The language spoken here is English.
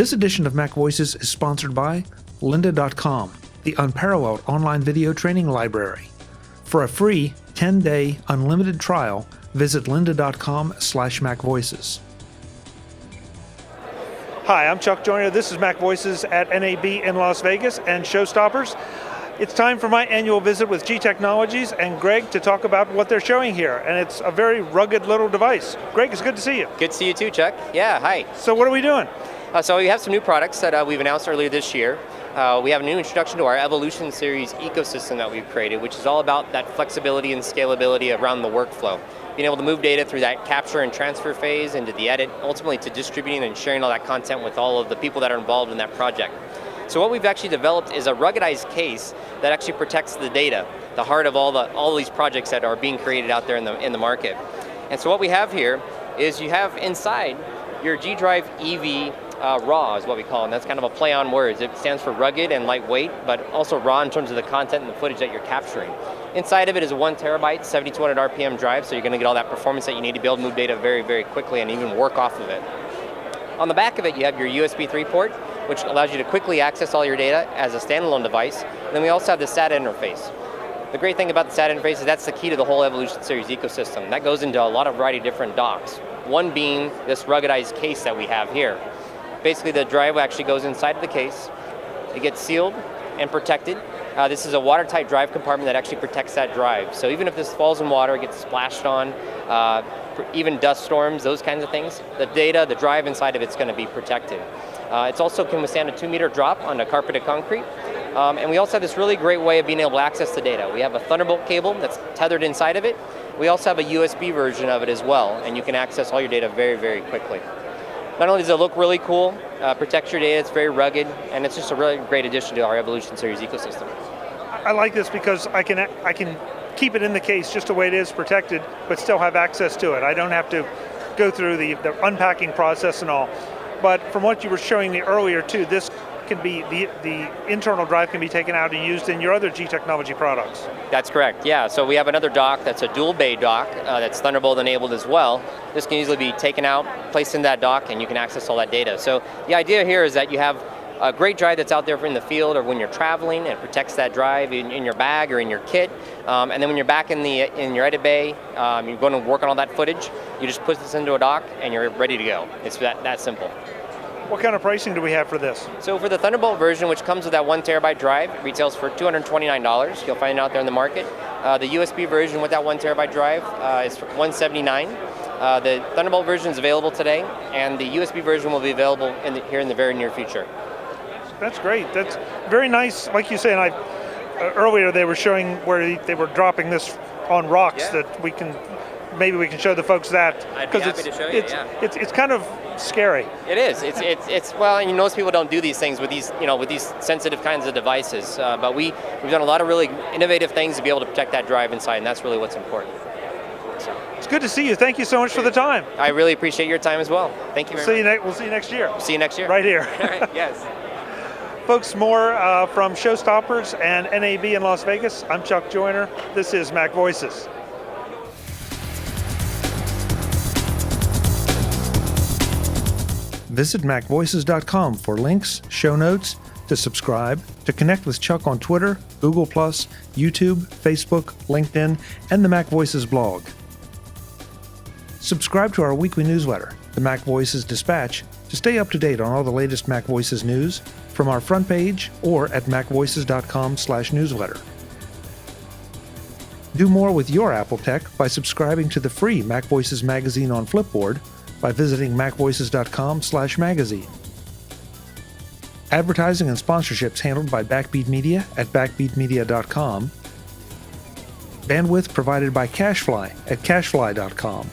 This edition of Mac Voices is sponsored by lynda.com, the unparalleled online video training library. For a free 10-day unlimited trial, visit lynda.com/MacVoices. Hi, I'm Chuck Joyner. This is Mac Voices at NAB in Las Vegas and ShowStoppers. It's time for my annual visit with G Technologies and Greg to talk about what they're showing here. And it's a very rugged little device. Greg, it's good to see you. Good to see you too, Chuck. Yeah, hi. So what are we doing? So we have some new products that we've announced earlier this year. We have a new introduction to our Evolution Series ecosystem that we've created, which is all about that flexibility and scalability around the workflow. Being able to move data through that capture and transfer phase into the edit, ultimately to distributing and sharing all that content with all of the people that are involved in that project. So what we've actually developed is a ruggedized case that actually protects the data, the heart of all these projects that are being created out there in the market. And so what we have here is you have inside your G Drive EV RAW is what we call it, and that's kind of a play on words. It stands for rugged and lightweight, but also raw in terms of the content and the footage that you're capturing. Inside of it is a 1 terabyte, 7200 RPM drive, so you're going to get all that performance that you need to be able to move data very, very quickly and even work off of it. On the back of it, you have your USB 3 port, which allows you to quickly access all your data as a standalone device. And then we also have the SATA interface. The great thing about the SATA interface is that's the key to the whole Evolution Series ecosystem. That goes into a lot of variety of different docks. One being this ruggedized case that we have here. Basically, the drive actually goes inside of the case. It gets sealed and protected. This is a watertight drive compartment that actually protects that drive. So even if this falls in water, it gets splashed on, even dust storms, those kinds of things, the data, the drive inside of it's going to be protected. It also can withstand a 2-meter drop on a carpeted concrete. And we also have this really great way of being able to access the data. We have a Thunderbolt cable that's tethered inside of it. We also have a USB version of it as well, and you can access all your data very, very quickly. Not only does it look really cool, protects your data, it's very rugged, and it's just a really great addition to our Evolution Series ecosystem. I like this because I can keep it in the case just the way it is, protected, but still have access to it. I don't have to go through the unpacking process and all. But from what you were showing me earlier too, this can be, the internal drive can be taken out and used in your other G Technology products. That's correct, yeah. So we have another dock that's a dual bay dock that's Thunderbolt enabled as well. This can easily be taken out, placed in that dock, and you can access all that data. So the idea here is that you have a great drive that's out there in the field or when you're traveling, and it protects that drive in your bag or in your kit. And then when you're back in your edit bay, you're going to work on all that footage, you just put this into a dock and you're ready to go. It's that simple. What kind of pricing do we have for this? So for the Thunderbolt version, which comes with that 1 terabyte drive, it retails for $229. You'll find it out there in the market. The USB version with that 1 terabyte drive is for $179. The Thunderbolt version is available today, and the USB version will be available here in the very near future. That's great. That's very nice. Like you say, and earlier they were showing where they were dropping this on rocks. Yeah. That maybe we can show the folks that. I'd be happy to show you. It's kind of scary. It is. It's well, and most people don't do these things with these sensitive kinds of devices. But we've done a lot of really innovative things to be able to protect that drive inside, and that's really what's important. So. It's good to see you. Thank you so much for the time. I really appreciate your time as well. Thank you very much. We'll see you next year. See you next year. Right here. All right. Yes. Folks, more from ShowStoppers and NAB in Las Vegas. I'm Chuck Joyner. This is Mac Voices. Visit MacVoices.com for links, show notes, to subscribe, to connect with Chuck on Twitter, Google+, YouTube, Facebook, LinkedIn, and the Mac Voices blog. Subscribe to our weekly newsletter, the Mac Voices Dispatch, to stay up to date on all the latest Mac Voices news from our front page or at MacVoices.com/newsletter. Do more with your Apple tech by subscribing to the free Mac Voices magazine on Flipboard by visiting MacVoices.com/magazine. Advertising and sponsorships handled by Backbeat Media at BackbeatMedia.com. Bandwidth provided by CacheFly at CacheFly.com.